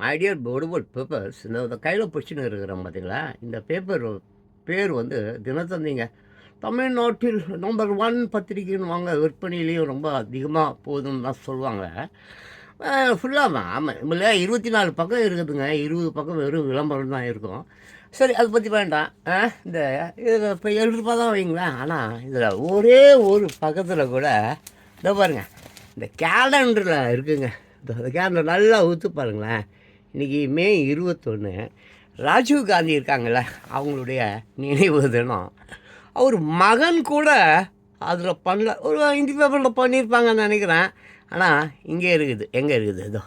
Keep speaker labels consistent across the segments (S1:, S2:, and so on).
S1: My dear போர்டுபோர்ட் papers இந்த கையில் பிடிச்சின்னு இருக்கிறோம் பார்த்தீங்களா? இந்த பேப்பர் பேர் வந்து தினத்தந்திங்க. தமிழ்நாட்டில் நம்பர் 1 பத்திரிக்கைன்னு வாங்க, விற்பனையிலையும் ரொம்ப அதிகமாக போகுதுன்னு தான் சொல்லுவாங்க. ஃபுல்லாக ஆமாம், இல்லை 24 பக்கம் இருக்குதுங்க. 20 பக்கம் வெறும் விளம்பரம் தான் இருக்கும். சரி, அதை பற்றி வேண்டாம். இந்த இதில் இப்போ 7 ரூபா தான் வைங்களேன். ஆனால் இதில் ஒரே ஒரு பக்கத்தில் கூட இதோ பாருங்கள், இந்த கேலண்டரில் இருக்குங்க. இந்த கேலண்டர் நல்லா ஊற்று பாருங்களேன். இன்றைக்கி மே 21, ராஜீவ் காந்தி இருக்காங்கள்ல, அவங்களுடைய நினைவு தினம். அவர் மகன் கூட அதில் பண்ணல, ஒரு ஹிந்தி பேப்பரில் பண்ணியிருப்பாங்கன்னு நினைக்கிறேன். ஆனால் இங்கே இருக்குது, எங்கே இருக்குது இதோ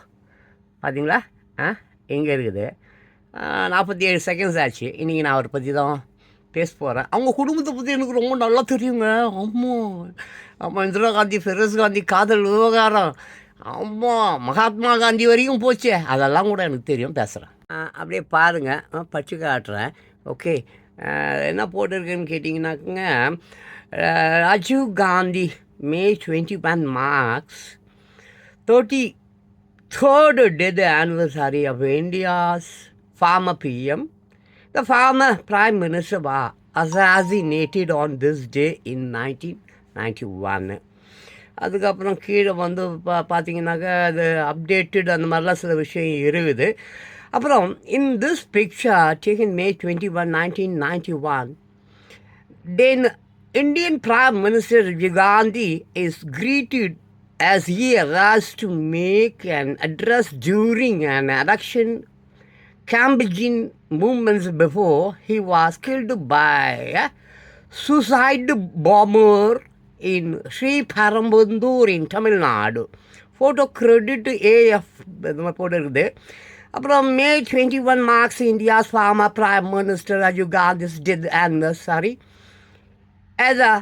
S1: பார்த்தீங்களா? எங்கே இருக்குது? 47 செகண்ட்ஸ் ஆச்சு. இன்றைக்கி நான் அவரை பற்றி தான் பேச போகிறேன். அவங்க குடும்பத்தை பற்றி எனக்கு ரொம்ப நல்லா தெரியுங்க. ஆமாம், இந்திரா காந்தி, ஃபெரோஸ் காந்தி காதல் விவகாரம், ஆமாம், மகாத்மா காந்தி வரைக்கும் போச்சு. அதெல்லாம் கூட எனக்கு தெரியும், பேசுகிறேன். அப்படியே பாருங்கள், படிச்சு காட்டுறேன். ஓகே, என்ன போட்டிருக்குன்னு கேட்டிங்கன்னாக்குங்க, ராஜீவ் காந்தி மே 21 marks 33rd death anniversary of India's former PM. The former Prime Minister was assassinated on this day in 1991. அதுக்கப்புறம் கீழே வந்து பார்த்தீங்கன்னாக்கா அது அப்டேட்டட் அந்த மாதிரிலாம் சில விஷயம் இருக்குது. அப்புறம் in this picture taken May 21, 1991, then Indian Prime Minister Rajiv Gandhi is greeted as he arrives to make an address during an election campaign moments before he was killed by a suicide bomber in Sriperumbudur in Tamil Nadu. Photo credit AF photo இருக்குது. அப்புறம் மே 21 marks India's former Prime Minister Rajiv Gandhi's death anniversary as a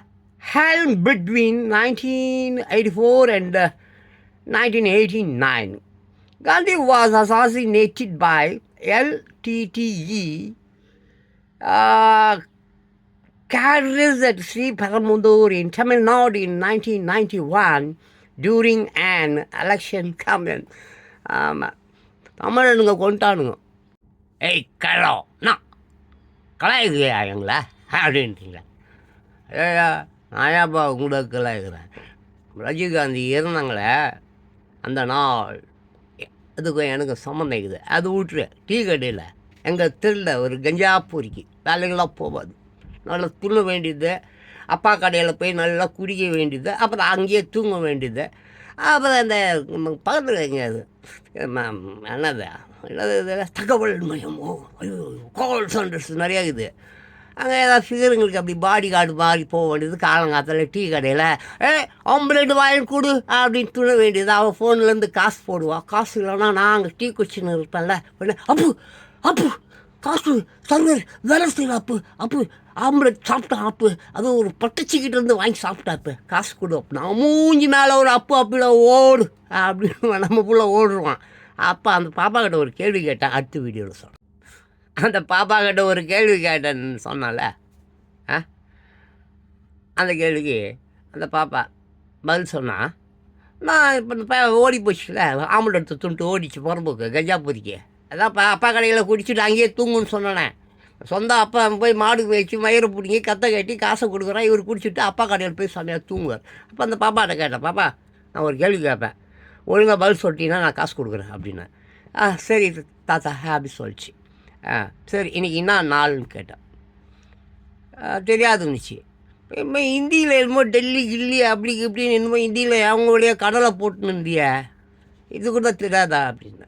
S1: helm between 1984 and 1989. Gandhi was assassinated by LTTE carriers at Sriperumbudur in Tamil Nadu in 1991 during an election campaign. தமிழனுங்க கொண்டானுங்க. ஏய் கழோ, நான் கலாய்க்குறியா எங்களை அப்படின்ட்டீங்களா? ஏயா நாயாப்பா கூட கலாய்க்கிறேன். ரஜினிகாந்தி இறந்தாங்களே அந்த நாள், அதுக்கும் எனக்கு சம்மந்தம் இருக்குது. அது விட்டுரு, டீ கடையில் எங்கள் தெருவில் ஒரு கஞ்சா பொறிக்கு வேலைகளாக போகாது. நல்லா துண்ண வேண்டியது, அப்பா கடையில் போய் நல்லா குடிக்க வேண்டியது, அப்புறம் அங்கேயே தூங்க வேண்டியது. அப்புறம் அந்த பக்கத்தில் எங்கேயாது என்னது தகவல் மையமோ, கால் சென்டர்ஸ் நிறையா இருக்குது. அங்கே ஏதாவது ஃபிகருங்களுக்கு அப்படி பாடி கார்டு மாதிரி போக வேண்டியது. காலங்காலத்தில் டீ கடையில் ஆம்புலெட் வாங்கி கொடு அப்படின்னு துண வேண்டியது. அவள் ஃபோன்லேருந்து காசு போடுவாள். காசு இல்லைன்னா நான் அங்கே டீ குச்சின்னு இருப்பேன்ல, அப்பு அப்பு காசு சர்வர் வேலை செய்யல, அப்பு ஆம்புலெட் சாப்பிட்டான், அது ஒரு பட்டச்சிக்கிட்டு இருந்து வாங்கி சாப்பிட்டாப்பு, காசு கொடு. நான் மூஞ்சி மேலே ஒரு அப்படில ஓடு அப்படின்னு நம்ம புள்ள ஓடுருவான். அப்போ அந்த பாப்பா கிட்ட ஒரு கேள்வி கேட்டேன், அடுத்த வீடியோவில் சொல்கிறேன். அந்த பாப்பா கிட்ட ஒரு கேள்வி கேட்டேன்னு சொன்னால, அந்த கேள்விக்கு அந்த பாப்பா பதில் சொன்னான். நான் இப்போ இந்த ஓடி போச்சுல, ஆம்புலெட் எடுத்து துண்டு ஓடிச்சு புறம்போக்கு கஞ்சா பொறிக்க. அதான் அப்பா கடையில் குடிச்சிட்டு அங்கேயே தூங்குன்னு சொன்னேன். சொந்த அப்பா போய் மாடு வச்சு மயிரை பிடிங்கி கத்தை கட்டி காசை கொடுக்குறான். இவர் குடிச்சிட்டு அப்பா கடையில் போய் சொன்னால் தூங்குவார். அப்போ அந்த பாப்பாட்ட கேட்டேன், பாப்பா நான் ஒரு கேள்வி கேட்பேன், ஒழுங்காக பதில் சொல்லிட்டீங்கன்னா நான் காசு கொடுக்குறேன் அப்படின்னேன். சரி தாத்தா அப்படி சொல்லிச்சு. சரி இன்றைக்கி என்ன நாள்னு கேட்டேன். தெரியாதுன்னுச்சு. இப்போ ஹிந்தியில் என்னமோ டெல்லி கில்லி அப்படி இப்படின்னு என்னமோ ஹிந்தியில் அவங்க வழியாக கடலை போட்டுன்னு இருந்திய, இது கூட தெரியாதா அப்படின்னு.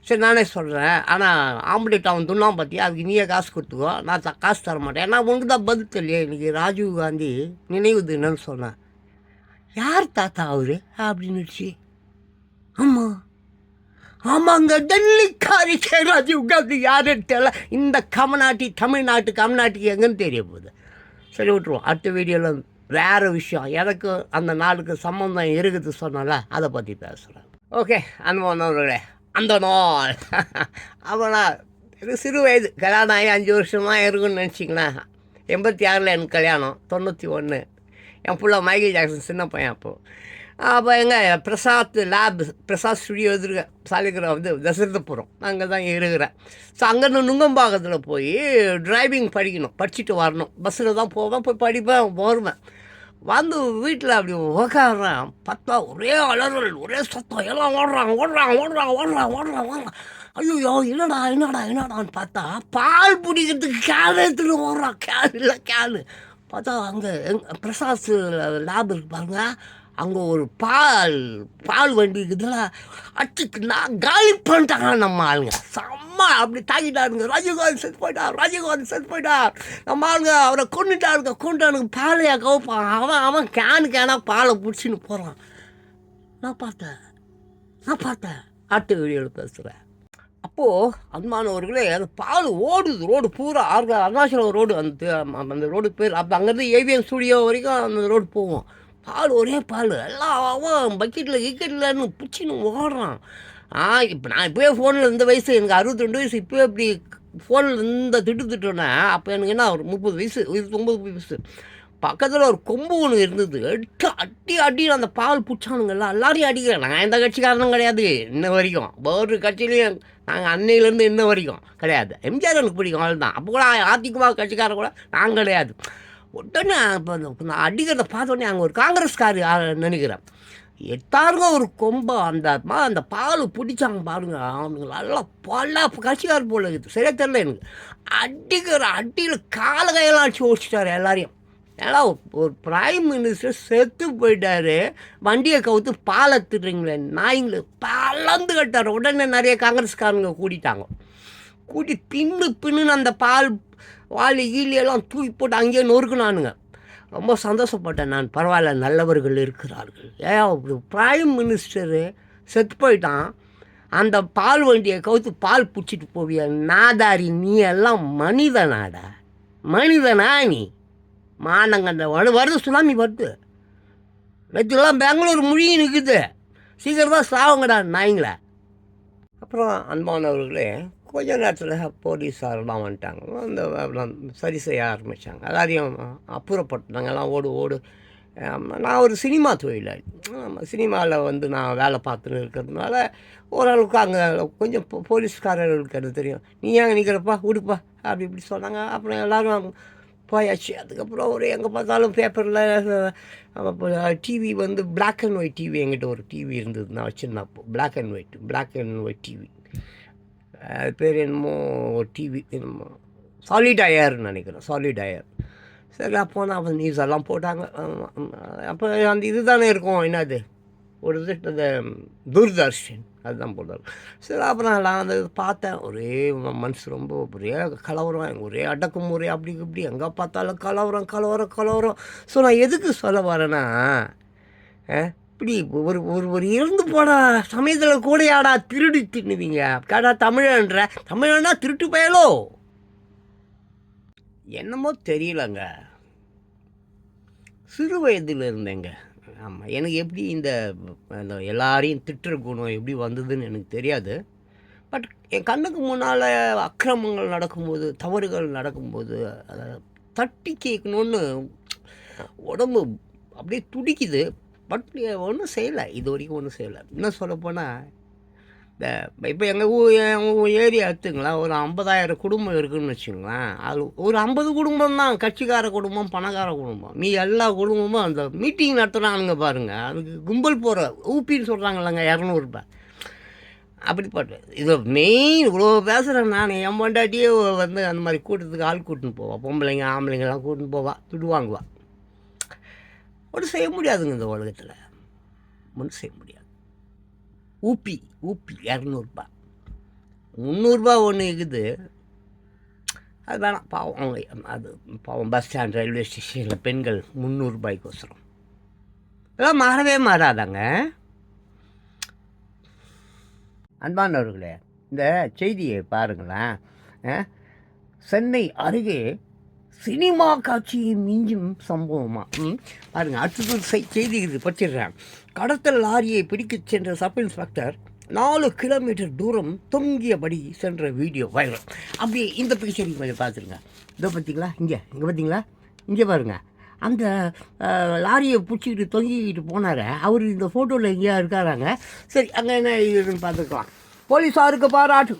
S1: சரி நானே சொல்கிறேன், ஆனால் ஆம்புலெட் அவன் துண்ணான் பார்த்தியா, அதுக்கு நீயே காசு கொடுத்துக்கோ, நான் காசு தர மாட்டேன். ஏன்னா உனக்கு தான் பதில் தெரியல. இன்றைக்கி ராஜீவ் காந்தி நினைவு தினம்னு சொன்னேன். யார் தாத்தா அவரு அப்படின்னுச்சு. ஆமாங்க, டெல்லிக்காரிக்கே ராஜீவ் காந்தி யாருன்னு தெரியல. இந்த தமிழ்நாட்டு கம்நாட்டுக்கு எங்கன்னு தெரிய போகுது. சரி விட்டுருவோம். அடுத்த வீடியோவில் வேறு விஷயம், எனக்கு அந்த நாளுக்கு சம்மந்தம் இருக்குது சொன்னால அதை பற்றி பேசுகிறேன். ஓகே, அனுபவங்களே அந்த நாள் அவனா எனக்கு சிறு வயது கல்யாணம் ஆகி 5 வருஷமாக இருக்குன்னு நினச்சிங்களேன். 86 எனக்கு கல்யாணம், 91 என் பிள்ளை மைக்கேல் ஜாக்சன் சின்ன பையன். அப்போது அப்போ எங்க பிரசாத் லேப், பிரசாத் ஸ்டுடியோ எதிர்க்க சாலிகிராம் வந்து தசரதபுரம் அங்கே தான் இருக்கிறேன். ஸோ அங்கேருந்து நுங்கம்பாக்கத்தில் போய் டிரைவிங் படிக்கணும், படிச்சுட்டு வரணும். பஸ்ஸில் தான் போவேன், போய் படிப்பேன், வருவேன். வந்து வீட்டில் அப்படி உக்காடுறேன், பார்த்தா ஒரே அலறல், ஒரே சத்தம், எல்லாம் ஓடுறான். ஐயோ என்னடா என்னடான்னு பார்த்தா பால் பிடிக்கிறதுக்கு கேன் எடுத்துன்னு ஓடுறான். கேன் இல்லை கேனு பார்த்தா அங்கே பிரசாத் லேப் இருக்கு பாருங்க, அங்கே ஒரு பால் வண்டி இருக்குதுல, அச்சுக்கு நான் காலி பண்ணிட்டாங்க நம்ம ஆளுங்க. செம்ம அப்படி தாக்கிட்டாருங்க, ரஜினிகாந்த் செத்து போயிட்டார் நம்ம ஆளுங்க, அவரை கொண்டுட்டானுங்க பாலையா கவுப்பான். அவன் கேனாக பாலை பிடிச்சின்னு போகிறான். நான் பார்த்தேன் ஆட்டு வீடியோவில் பேசுகிறேன். அப்போது அன்பானவர்களே, அந்த பால் ஓடுது, ரோடு பூரா அருணாச்சலம் ரோடு, அந்த ரோடு பேர். அப்போ அங்கேருந்து ஏவிஎம் ஸ்டுடியோ வரைக்கும் அந்த ரோடு போவோம். ஒரே பால் எல்லாம் அவன் கிக்கெட்டில்னு பிடிச்சின்னு ஓடுறான். இப்போ நான் இப்போயே ஃபோனில் இந்த வயசு, எனக்கு 62 வயசு, இப்போயே இப்படி ஃபோனில் இந்த திட்டுனேன். அப்போ எனக்கு என்ன ஒரு 30 வயசு, 29 வயசு. பக்கத்தில் ஒரு கொம்பு ஒன்று இருந்தது, அடி அந்த பால் பிடிச்சானுங்க, எல்லாரையும் அடிக்கிறேன். நான் எந்த கட்சிக்காரனும் கிடையாது இன்ன வரைக்கும், ஒரு கட்சியிலையும் நாங்கள் அன்னையிலேருந்து இன்ன வரைக்கும் கிடையாது. எம்ஜிஆர் எனக்கு பிடிக்கும், அவள் தான். அப்போ கூட அதிமுக கட்சிக்காரன் கூட நாங்கள் கிடையாது. உடனே இப்போ நான் அடிக்கிறத பார்த்தோன்னே அங்கே ஒரு காங்கிரஸ்காரி நினைக்கிறேன், எத்தாருங்க ஒரு கொம்பை அந்த பால் பிடிச்சாங்க பாருங்க. அவனுங்க நல்லா பல கட்சிக்காரர் போல இருக்குது, சரியா தெரியல எனக்கு. அடிக்கிற அடியில் கால கையெல்லாம் அடிச்சு ஓடிச்சிட்டாரு எல்லாரையும். ஏன்னா ஒரு பிரைம் மினிஸ்டர் செத்து போயிட்டாரு, வண்டியை கவுத்து பால் எடுத்துடுறீங்களே நாய்ங்களு, பலந்து கட்டார். உடனே நிறைய காங்கிரஸ்காரங்க கூட்டி பின்னுன்னு அந்த பால் ஈலியெல்லாம் தூக்கி போட்டு அங்கேயே நொறுக்குனானுங்க. ரொம்ப சந்தோஷப்பட்டேன் நான். பரவாயில்ல, நல்லவர்கள் இருக்கிறார்கள். பிரைம் மினிஸ்டரு செத்து போயிட்டான், அந்த பால் வண்டியை கவுத்து பால் பிடிச்சிட்டு போவியா நாதாரி? நீ எல்லாம் மனிதனா நீ? மானங்கண்ட வருது, சுனாமி வருது, நேற்றுலாம் பெங்களூர் முழுகி நிற்குது, சீக்கிரம் தான் சாவுங்கடா நாய்ங்கள. அப்புறம் அன்பானவர்களே, கொஞ்ச நேரத்தில் போலீஸாரெலாம் வந்துட்டாங்க, அந்த சரி செய்ய ஆரம்பித்தாங்க. எல்லாரையும் அப்புறப்பட்டாங்க, எல்லாம் ஓடு. நான் ஒரு சினிமா தொழிலாளி, சினிமாவில் வந்து நான் வேலை பார்த்துன்னு இருக்கிறதுனால ஓரளவுக்கு அங்கே கொஞ்சம் போலீஸ்காரர்களுக்கு அது தெரியும். நீ ஏங்க நிற்கிறப்பா விடுப்பா அப்படி இப்படி சொன்னாங்க. அப்புறம் எல்லோரும் போயாச்சு. அதுக்கப்புறம் ஒரு எங்கே பார்த்தாலும் பேப்பரில் டிவி வந்து பிளாக் அண்ட் ஒயிட் டிவி, என்கிட்ட ஒரு டிவி இருந்தது, நான் வச்சுருந்தேன் அப்போ. பிளாக் அண்ட் ஒயிட் டிவி, அது பேர் என்னமோ ஒரு டிவி, என்னமோ சாலிட் அயர்னு நினைக்கிறேன், சாலிட் அயர். சரி, அப்போ நான் நியூஸ் எல்லாம் போட்டாங்க. அப்போ அந்த இது தானே இருக்கும், என்னது ஒரு இது தூர்தர்ஷன், அதுதான் போட்டாங்க. சரி, அப்புறம் நான் அந்த பார்த்தேன். ஒரே மனசு ரொம்ப ஒரே கலவரம், ஒரே அடக்குமுறை, அப்படி இப்படி எங்கே பார்த்தாலும் கலவரம். ஸோ நான் எதுக்கு சொல்ல வரேன்னா, இப்படி ஒரு இறந்து போன சமயத்தில் கூட யாடா திருடி தின்னுவீங்க? கேடா தமிழன்னா திருட்டு பயலோ என்னமோ தெரியலங்க. சிறு வயதில் இருந்தேங்க. ஆமாம், எனக்கு எப்படி இந்த எல்லாரையும் திட்டுற குணம் எப்படி வந்ததுன்னு எனக்கு தெரியாது. பட் என் கண்ணுக்கு முன்னால் அக்கிரமங்கள் நடக்கும்போது, தவறுகள் நடக்கும்போது அதை தட்டி கேட்கணுன்னு உடம்பு அப்படியே துடிக்குது. பட் ஒன்றும் செய்யலை, இது வரைக்கும் ஒன்றும் செய்யலை. இன்னும் சொல்லப்போனால், இப்போ எங்கள் ஏரியா எடுத்துங்களா, ஒரு 50,000 குடும்பம் இருக்குதுன்னு வச்சுங்களேன். அது ஒரு 50 குடும்பம் தான் கட்சிக்கார குடும்பம், பணக்கார குடும்பம். எல்லா குடும்பமும் அந்த மீட்டிங் நடத்துகிறானுங்க பாருங்கள், அதுக்கு கும்பல் போகிற ஊப்பின்னு சொல்கிறாங்கல்லங்க, 200 ரூபாய் அப்படிப்பட்ட. இது மெயின் இவ்வளோ பேசுகிறேன் நான். என் பொண்டாட்டியே வந்து அந்த மாதிரி கூட்டத்துக்கு ஆள் கூட்டின்னு போவா, பொம்பளைங்க ஆம்பளைங்கெல்லாம் கூட்டின்னு போவா, துடு வாங்குவா. ஒன்றும் செய்ய முடியாதுங்க இந்த உலகத்தில், ஒன்றும் செய்ய முடியாது. ஊப்பி 200 ரூபாய், 300 ரூபா ஒன்று இருக்குது, அது வேணாம் பாவம். அவங்க அது பாவம் பஸ் ஸ்டாண்ட், ரயில்வே ஸ்டேஷனில் பெண்கள் 300 ரூபாய்க்கோசரம் இதெல்லாம் மாறவே மாறாதாங்க. அன்பானவர்களே, இந்த செய்தியை பாருங்களேன். சென்னை அருகே சினிமா காட்சியை மிஞ்சும் சம்பவமா பாருங்கள். அடுத்தது செய்தி இது படிச்சிடுறேன். கடத்தல் லாரியை பிடிக்கச் சென்ற சப் இன்ஸ்பெக்டர் 4 கிலோமீட்டர் தூரம் தொங்கியபடி சென்ற வீடியோ வைரல். அப்படி இந்த பிக்சர் கொஞ்சம் பார்த்துருங்க. இதோ பார்த்தீங்களா, இங்கே பார்த்தீங்களா, இங்கே பாருங்கள். அந்த லாரியை பிடிச்சிக்கிட்டு தொங்கிக்கிட்டு போனார். அவர் இந்த ஃபோட்டோவில் எங்கேயா இருக்காராங்க. சரி, அங்கே என்ன இதுன்னு பார்த்துக்கலாம். போலீஸாருக்கு பாராட்டு.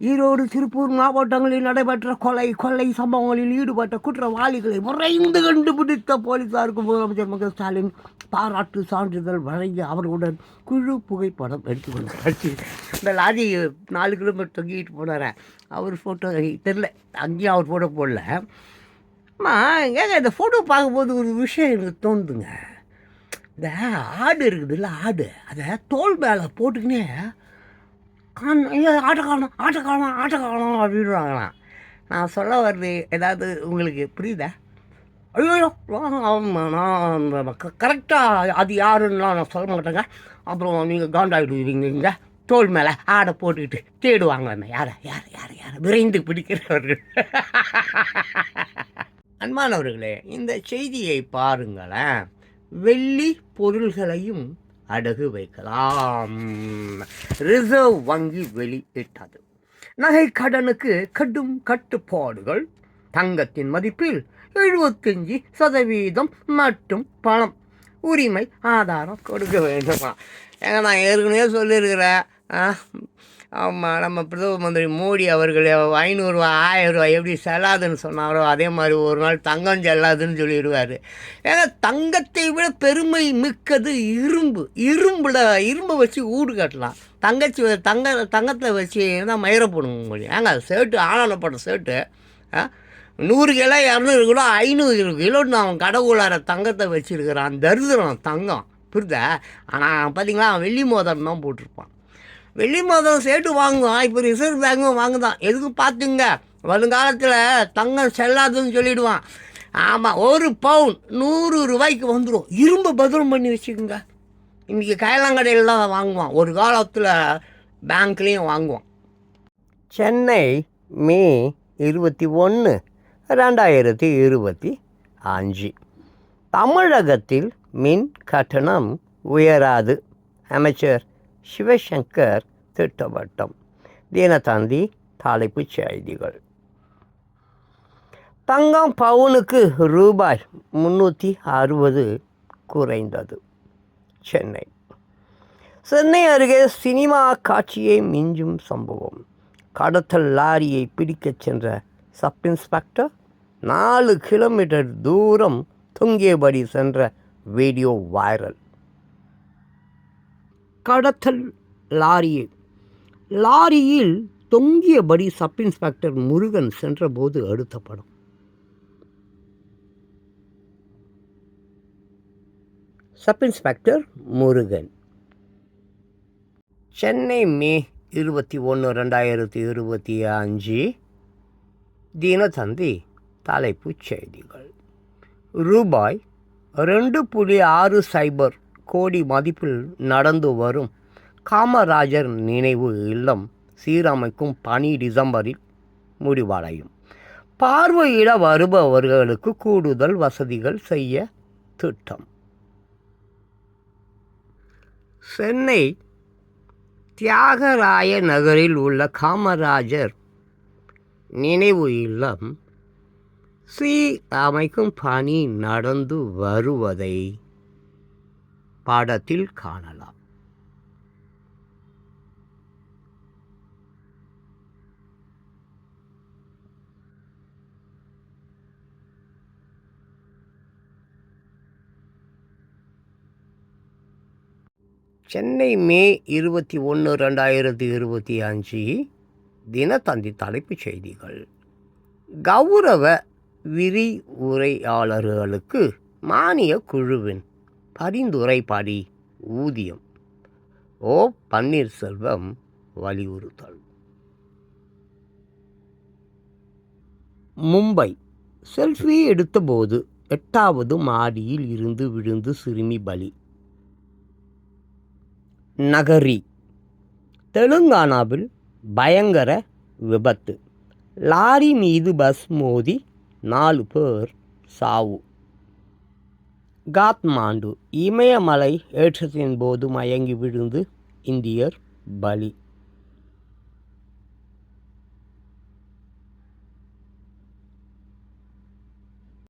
S1: ஈரோடு, திருப்பூர் மாவட்டங்களில் நடைபெற்ற கொள்ளை சம்பவங்களில் ஈடுபட்ட குற்றவாளிகளை விரைந்து கண்டுபிடித்த போலீஸாருக்கு முதலமைச்சர் மு க ஸ்டாலின் பாராட்டு சான்றிதழ் வழங்கி அவர்களுடன் குழு புகைப்படம் எடுத்துக்கொண்டாச்சு. இந்த லாரி 4 கிலோமீட்டர் தொங்கிட்டு போனார். அவர் ஃபோட்டோ தெரில, அங்கேயும் அவர் ஃபோட்டோ போடல. ஏங்க இந்த ஃபோட்டோ பார்க்கும்போது ஒரு விஷயம் எனக்கு தோணுதுங்க. இந்த ஆடு இருக்குதுல்ல, ஆடு அதை தோல் மேலே போட்டுக்கினே ஆட்டக்காலம் அப்படின்றாங்களாம். நான் சொல்ல வர்றது ஏதாவது உங்களுக்கு புரியுதா? ஐயோ, நான் கரெக்டாக அது யாருன்னா நான் சொல்ல மாட்டேங்க. அப்புறம் நீங்கள் காண்டாகிடுவீங்க. தோல் மேலே ஆடை போட்டுக்கிட்டு தேடுவாங்க யாரை யாரை யாரை யாரை விரைந்து பிடிக்கிறவர்கள். அன்பானவர்களே, இந்த செய்தியை பாருங்களேன். வெள்ளி பொருள்களையும் அடகு வைக்கலாம். ரிசர்வ் வங்கி வெளியிட்டது. நகை கடனுக்கு கடும் கட்டுப்பாடுகள். தங்கத்தின் மதிப்பில் 75% மட்டும் பணம் உரிமை ஆதாரம் கொடுக்க வேண்டுமா? ஏங்க, நான் ஏற்கனவே சொல்லியிருக்கிறேன். ஆமாம், நம்ம பிரதம மந்திரி மோடி அவர்கள் 500 ரூபா 1000 ரூபா எப்படி செல்லாதுன்னு சொன்னாரோ அதே மாதிரி ஒரு நாள் தங்கம் செல்லாதுன்னு சொல்லிடுவார். ஏன்னா தங்கத்தை விட பெருமை மிக்கது இரும்பை வச்சு ஊடு கட்டலாம். தங்கத்தை வச்சு தான் மயிரை போடுங்க முடியும். ஏங்க ஷர்ட்டு ஆனானப்பட்ட ஷர்ட்டு 100 கிலோ 200 கிலோ 500 கிலோன்னு அவன் கடவுளார தங்கத்தை வச்சுருக்கிறான். தரித்திரம் தங்கம், புரியுதா? ஆனால் பார்த்தீங்களா, வெள்ளி மோதிரம் தான் போட்டிருப்பான். வெள்ளி மோதிரம் சேர்த்து வாங்குவான். இப்போ ரிசர்வ் பேங்கும் வாங்குதான். எதுக்கு பார்த்துங்க, வருங்காலத்தில் தங்கம் செல்லாதுன்னு சொல்லிவிடுவான். ஆமாம், 1 பவுன் 100 ரூபாய்க்கு வந்துடும். இரும்பு பத்திரம் பண்ணி வச்சுக்கோங்க. இன்றைக்கி கைலாங்கடையில் தான் வாங்குவான். ஒரு காலத்தில் பேங்க்லேயும் வாங்குவான். சென்னை மே 21, 2025. தமிழகத்தில் மின் கட்டணம் உயராது. அமைச்சர் சிவசங்கர் திட்டவட்டம். தினத்தந்தி தலைப்புச் செய்திகள். தங்கம் பவுனுக்கு ரூபாய் 360 குறைந்தது. சென்னை அருகே சினிமா காட்சியை மிஞ்சும் சம்பவம். கடத்தல் லாரியை பிடிக்கச் சென்ற சப் இன்ஸ்பெக்டர் 4 கிலோமீட்டர் தூரம் தொங்கியபடி சென்ற வீடியோ வைரல். கடத்தல் லாரியில் தொங்கியபடி சப் இன்ஸ்பெக்டர் முருகன் சென்றபோது எடுத்த படம். Sub inspector Murugan. Chennai May 21, 2025. Dinathanthi தலைப்புச் செய்திகள். ரூபாய் 2.60 கோடி மதிப்பில் நடந்து வரும் காமராஜர் நினைவு இல்லம் சீரமைக்கும் பணி டிசம்பரில் முடிவடையும். பார்வையிட வருபவர்களுக்கு கூடுதல் வசதிகள் செய்ய திட்டம். சென்னை தியாகராய நகரில் உள்ள காமராஜர் நினைவு இல்லம் சீரமைக்கும் பணி நடந்து வருவதை படத்தில் காணலாம். சென்னை மே 21, 2025. தினத்தந்தி தலைப்புச் செய்திகள். கௌரவ விரிவுரையாளர்களுக்கு மானிய குழுவின் பரிந்துரைப்படி ஊதியம். ஓ பன்னீர்செல்வம் வலியுறுத்தல். மும்பை. செல்ஃபி எடுத்தபோது 8வது மாடியில் இருந்து விழுந்து சிறுமி பலி. நகரி. தெலுங்கானாவில் பயங்கர விபத்து. லாரி மீது பஸ் மோதி 4 பேர் சாவு. காத்மாண்டு. இமயமலை ஏற்றத்தின் போது மயங்கி விழுந்து இந்தியர் பலி.